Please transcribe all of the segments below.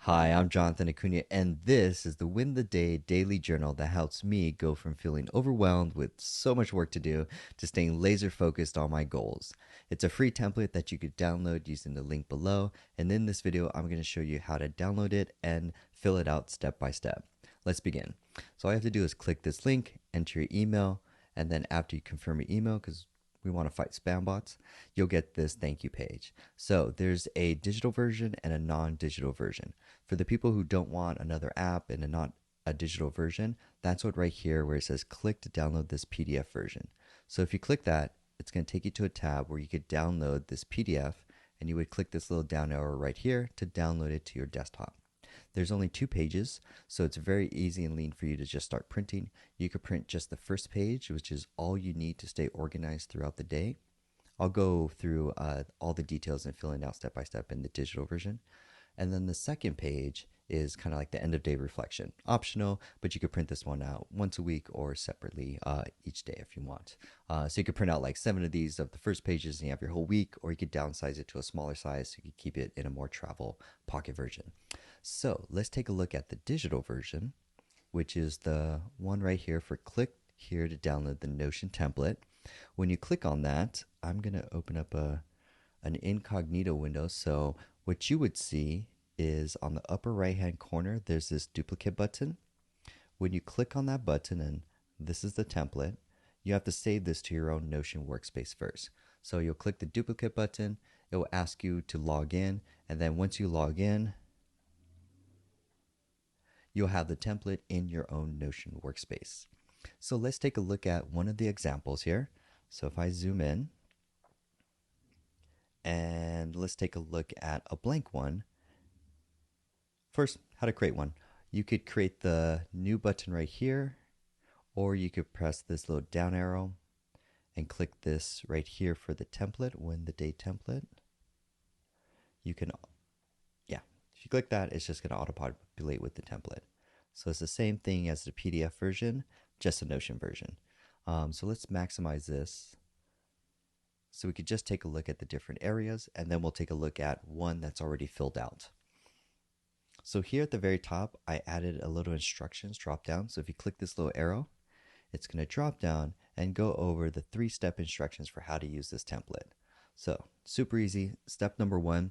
Hi, I'm Jonathan Acuna, and this is the Win the Day daily journal that helps me go from feeling overwhelmed with so much work to do to staying laser focused on my goals. It's a free template that you could download using the link below, and in this video, I'm going to show you how to download it and fill it out step by step. Let's begin. So all you have to do is click this link, enter your email, and then after you confirm your email, because we want to fight spam bots, you'll get this thank you page. So there's a digital version and a non-digital version. For the people who don't want another app and not a digital version, that's what right here where it says click to download this PDF version. So if you click that, it's going to take you to a tab where you could download this PDF, and you would click this little down arrow right here to download it to your desktop. There's only 2 pages, so it's very easy and lean for you to just start printing. You could print just the first page, which is all you need to stay organized throughout the day. I'll go through all the details and filling out step by step in the digital version. And then the second page is kind of like the end of day reflection. Optional, but you could print this one out once a week or separately each day if you want. So you could print out like 7 of these of the first pages and you have your whole week, or you could downsize it to a smaller size so you could keep it in a more travel pocket version. So let's take a look at the digital version, which is the one right here for click here to download the Notion template. When you click on that, I'm going to open up an incognito window. So what you would see is on the upper right hand corner, there's this duplicate button. When you click on that button, and this is the template, you have to save this to your own Notion workspace first. So you'll click the duplicate button, it will ask you to log in, and then once you log in, you'll have the template in your own Notion workspace. So let's take a look at one of the examples here. So if I zoom in, and let's take a look at a blank one. First, how to create one. You could create the new button right here, or you could press this little down arrow and click this right here for the template, Win the Day template. You can, yeah, if you click that, it's just going to auto-populate with the template. So it's the same thing as the PDF version, just a Notion version. So let's maximize this. So we could just take a look at the different areas, and then we'll take a look at one that's already filled out. So here at the very top, I added a little instructions drop down. So if you click this little arrow, it's going to drop down and go over the 3-step instructions for how to use this template. So super easy. Step number 1,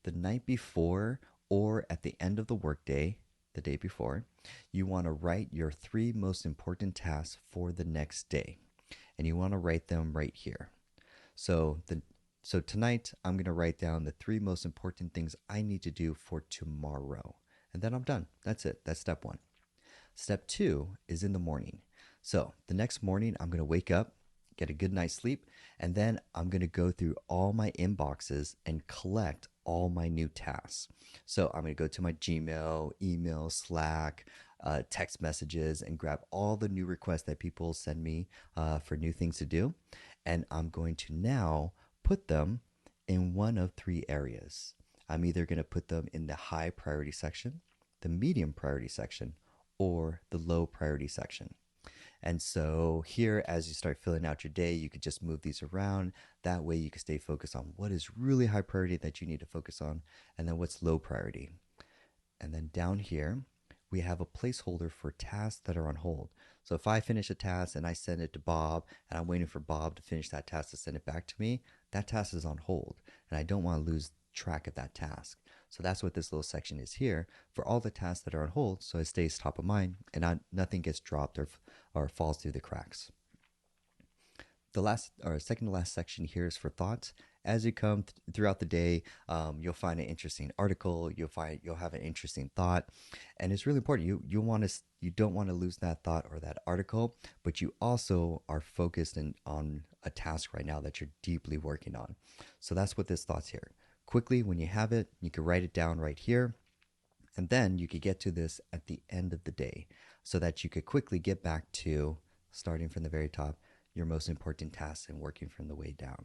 the night before or at the end of the workday, the day before, you want to write your 3 most important tasks for the next day. And you want to write them right here. So tonight, I'm going to write down the 3 most important things I need to do for tomorrow. And then I'm done. That's it. That's step 1. Step 2 is in the morning. So the next morning, I'm going to wake up, get a good night's sleep, and then I'm going to go through all my inboxes and collect all my new tasks. So I'm going to go to my Gmail, email, Slack, text messages, and grab all the new requests that people send me for new things to do. And I'm going to now put them in one of 3 areas. I'm either going to put them in the high priority section, the medium priority section, or the low priority section. And so here, as you start filling out your day, you could just move these around. That way you can stay focused on what is really high priority that you need to focus on, and then what's low priority. And then down here, we have a placeholder for tasks that are on hold. So if I finish a task and I send it to Bob, and I'm waiting for Bob to finish that task to send it back to me, that task is on hold, and I don't want to lose track of that task. So that's what this little section is here for all the tasks that are on hold, so it stays top of mind and nothing gets dropped or falls through the cracks. The last or second to last section here is for thoughts. As you come throughout the day, you'll find an interesting article. You'll have an interesting thought, and it's really important. You don't want to lose that thought or that article, but you also are focused on a task right now that you're deeply working on. So that's what this thought's here. Quickly, when you have it, you can write it down right here, and then you could get to this at the end of the day, so that you could quickly get back to starting from the very top your most important tasks and working from the way down.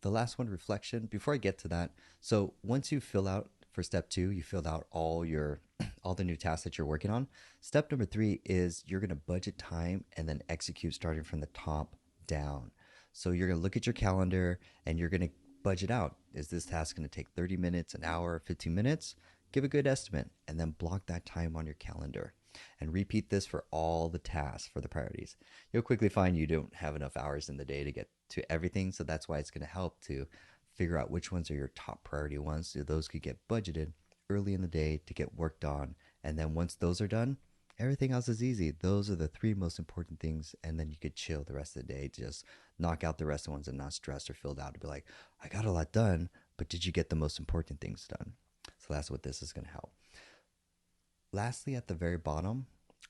The last one, reflection. Before I get to that, so once you fill out for step 2, you filled out all the new tasks that you're working on. Step number 3 is you're going to budget time and then execute starting from the top down. So you're going to look at your calendar and you're going to budget out. Is this task going to take 30 minutes, an hour, 15 minutes? give a good estimate, and then block that time on your calendar. And repeat this for all the tasks for the priorities. You'll quickly find you don't have enough hours in the day to get to everything. So that's why it's going to help to figure out which ones are your top priority ones. So those could get budgeted early in the day to get worked on. And then once those are done, everything else is easy. Those are the three most important things. And then you could chill the rest of the day, just knock out the rest of the ones and not stressed or filled out to be like, I got a lot done, but did you get the most important things done? So that's what this is going to help. Lastly, at the very bottom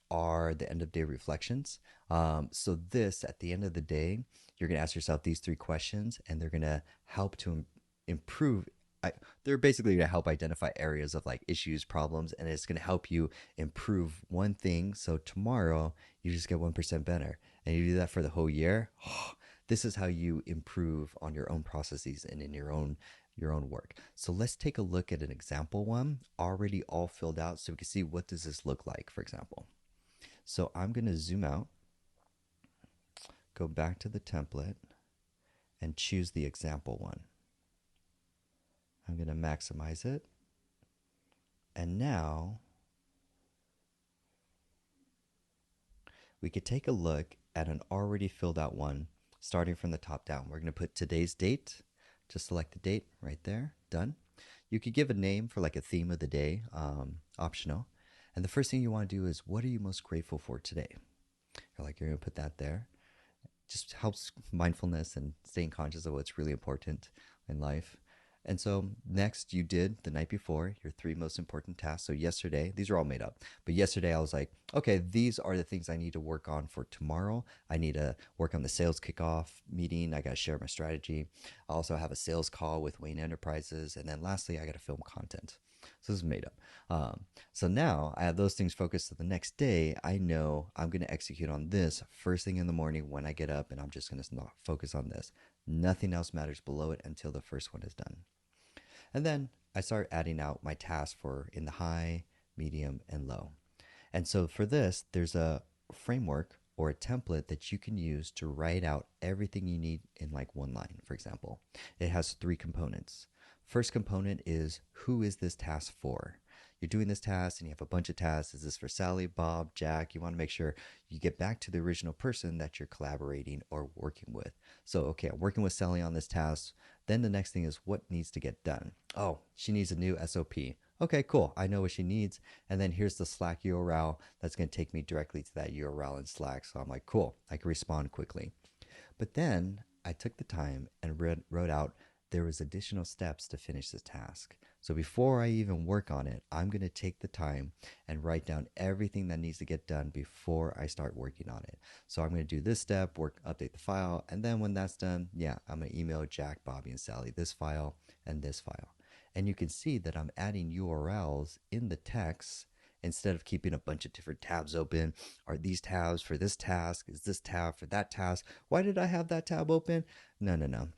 are the end of day reflections. So this, at the end of the day, you're going to ask yourself these three questions, and they're going to help to improve. They're basically going to help identify areas of like issues, problems, and it's going to help you improve one thing. So tomorrow you just get 1% better, and you do that for the whole year. This is how you improve on your own processes and in your own work. So let's take a look at an example one already all filled out so we can see what does this look like, for example. So I'm going to zoom out, go back to the template, and choose the example one. I'm going to maximize it. And now we could take a look at an already filled out one starting from the top down. We're going to put today's date. Just select the date right there. Done. You could give a name for like a theme of the day, optional. And the first thing you want to do is, what are you most grateful for today? You're going to put that there. Just helps mindfulness and staying conscious of what's really important in life. And so next, you did the night before your three most important tasks. So yesterday, these are all made up, but yesterday I was like, okay, these are the things I need to work on for tomorrow. I need to work on the sales kickoff meeting. I got to share my strategy. I also have a sales call with Wayne Enterprises. And then lastly, I got to film content. So this is made up. So now I have those things focused. So the next day, I know I'm going to execute on this first thing in the morning when I get up, and I'm just going to focus on this. Nothing else matters below it until the first one is done. And then I start adding out my tasks for in the high, medium, and low. And so for this, there's a framework or a template that you can use to write out everything you need in like one line, for example. It has three components. First component is, who is this task for? You're doing this task and you have a bunch of tasks. Is this for Sally, Bob, Jack? You want to make sure you get back to the original person that you're collaborating or working with. So, okay, I'm working with Sally on this task. Then the next thing is, what needs to get done? Oh, she needs a new SOP. Okay, cool. I know what she needs. And then here's the Slack URL that's going to take me directly to that URL in Slack. So I'm like, cool, I can respond quickly. But then I took the time and wrote out there was additional steps to finish the task. So before I even work on it, I'm going to take the time and write down everything that needs to get done before I start working on it. So I'm going to do this step, update the file, and then when that's done, I'm going to email Jack, Bobby, and Sally this file and this file. And you can see that I'm adding URLs in the text instead of keeping a bunch of different tabs open. Are these tabs for this task? Is this tab for that task? Why did I have that tab open? No.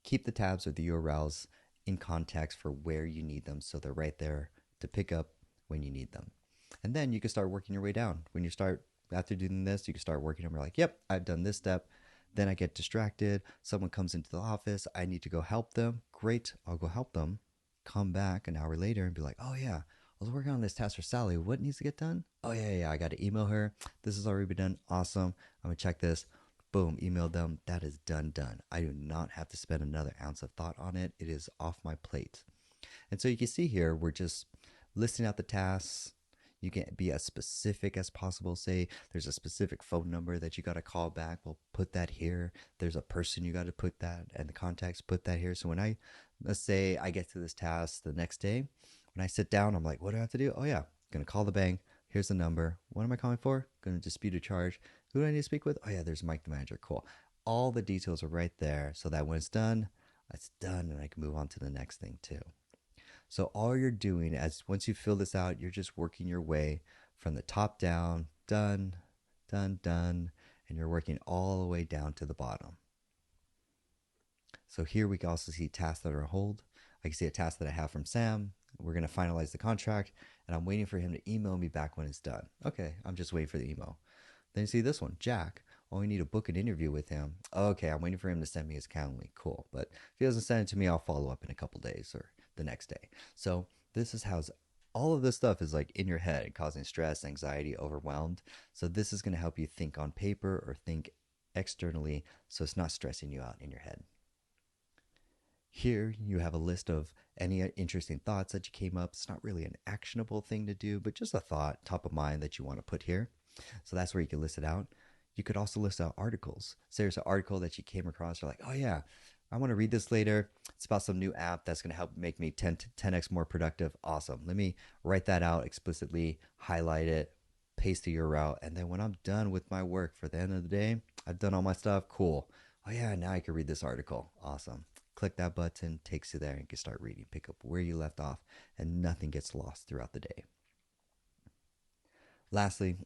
Keep the tabs or the URLs in context for where you need them, so they're right there to pick up when you need them. And then you can start working your way down. When you start, after doing this, you can start working them. You're like, yep, I've done this step. Then I get distracted. Someone comes into the office. I need to go help them. Great, I'll go help them. Come back an hour later and be like, oh yeah, I was working on this task for Sally. What needs to get done? Oh yeah, I got to email her. This has already been done. Awesome. I'm going to check this. Boom, email them. That is done. I do not have to spend another ounce of thought on it. It is off my plate. And so you can see here, we're just listing out the tasks. You can be as specific as possible. Say there's a specific phone number that you got to call back. Well, put that here. There's a person you got to put that, and the contacts, put that here. So when let's say I get to this task the next day, when I sit down, I'm like, what do I have to do? Oh yeah, I'm going to call the bank. Here's the number. What am I calling for? Going to dispute a charge. Who do I need to speak with? Oh yeah, there's Mike, the manager. Cool. All the details are right there so that when it's done, and I can move on to the next thing too. So all you're doing once you fill this out, you're just working your way from the top down, done, and you're working all the way down to the bottom. So here we can also see tasks that are on hold. I can see a task that I have from Sam. We're going to finalize the contract, and I'm waiting for him to email me back when it's done. Okay, I'm just waiting for the email. Then you see this one, Jack. Oh, I need to book an interview with him. Okay, I'm waiting for him to send me his Calendly. Cool. But if he doesn't send it to me, I'll follow up in a couple days or the next day. So This is how all of this stuff is like in your head, causing stress, anxiety, overwhelmed. So this is going to help you think on paper or think externally, so it's not stressing you out in your head. Here you have a list of any interesting thoughts that you came up. It's not really an actionable thing to do, but just a thought top of mind that you want to put here. So that's where you can list it out. You could also list out articles. Say there's an article that you came across, you're like, oh yeah, I want to read this later. It's about some new app that's going to help make me 10x more productive. Awesome. Let me write that out explicitly, highlight it, paste the URL. And then when I'm done with my work for the end of the day, I've done all my stuff. Cool. Oh yeah, now I can read this article. Awesome. Click that button, takes you there, and you can start reading. Pick up where you left off, and nothing gets lost throughout the day. Lastly,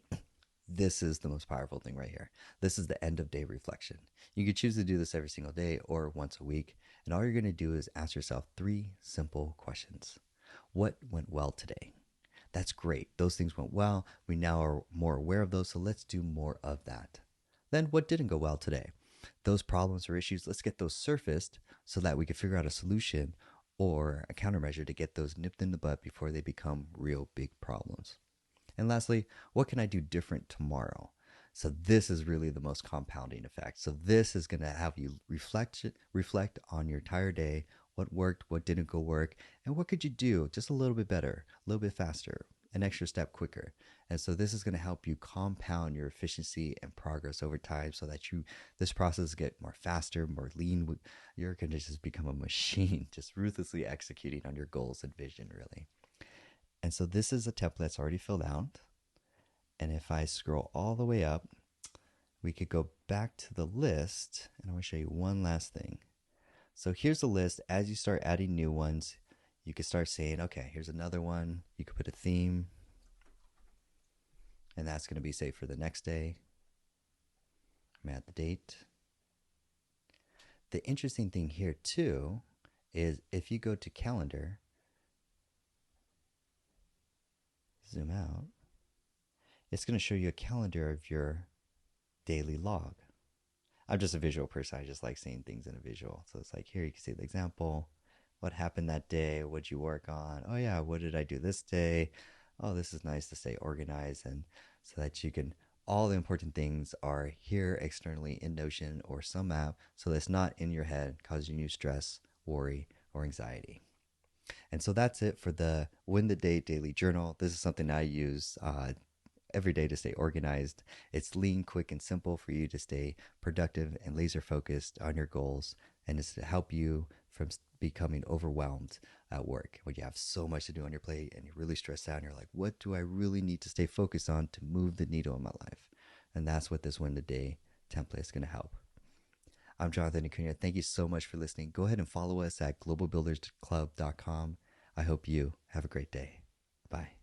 this is the most powerful thing right here. This is the end of day reflection. You could choose to do this every single day or once a week. And all you're going to do is ask yourself 3 simple questions. What went well today? That's great. Those things went well. We now are more aware of those. So let's do more of that. Then what didn't go well today? Those problems or issues, let's get those surfaced so that we can figure out a solution or a countermeasure to get those nipped in the butt before they become real big problems. And lastly, what can I do different tomorrow? So this is really the most compounding effect. So this is going to have you reflect on your entire day, what worked, what didn't go work, and what could you do just a little bit better, a little bit faster, an extra step quicker. And so this is going to help you compound your efficiency and progress over time so that this process get more faster, more lean. You're going to just become a machine, just ruthlessly executing on your goals and vision, really. And so this is a template that's already filled out. And if I scroll all the way up, we could go back to the list, and I want to show you one last thing. So here's the list. As you start adding new ones, you can start saying, okay, here's another one. You could put a theme, and that's going to be, say, for the next day. I'm add the date. The interesting thing here, too, is if you go to calendar, zoom out, it's going to show you a calendar of your daily log. I'm just a visual person. I just like seeing things in a visual. So it's like here you can see the example. What happened that day? What'd you work on? Oh yeah, what did I do this day? Oh, this is nice to stay organized, and so that you can, all the important things are here externally in Notion or some app, so that it's not in your head causing you stress, worry, or anxiety. And so that's it for the Win the Day Daily Journal. This is something I use every day to stay organized. It's lean, quick, and simple for you to stay productive and laser focused on your goals. And it's to help you from becoming overwhelmed at work when you have so much to do on your plate and you're really stressed out and you're like, what do I really need to stay focused on to move the needle in my life? And that's what this Win the Day template is going to help. I'm Jonathan Acuna. Thank you so much for listening. Go ahead and follow us at globalbuildersclub.com. I hope you have a great day. Bye.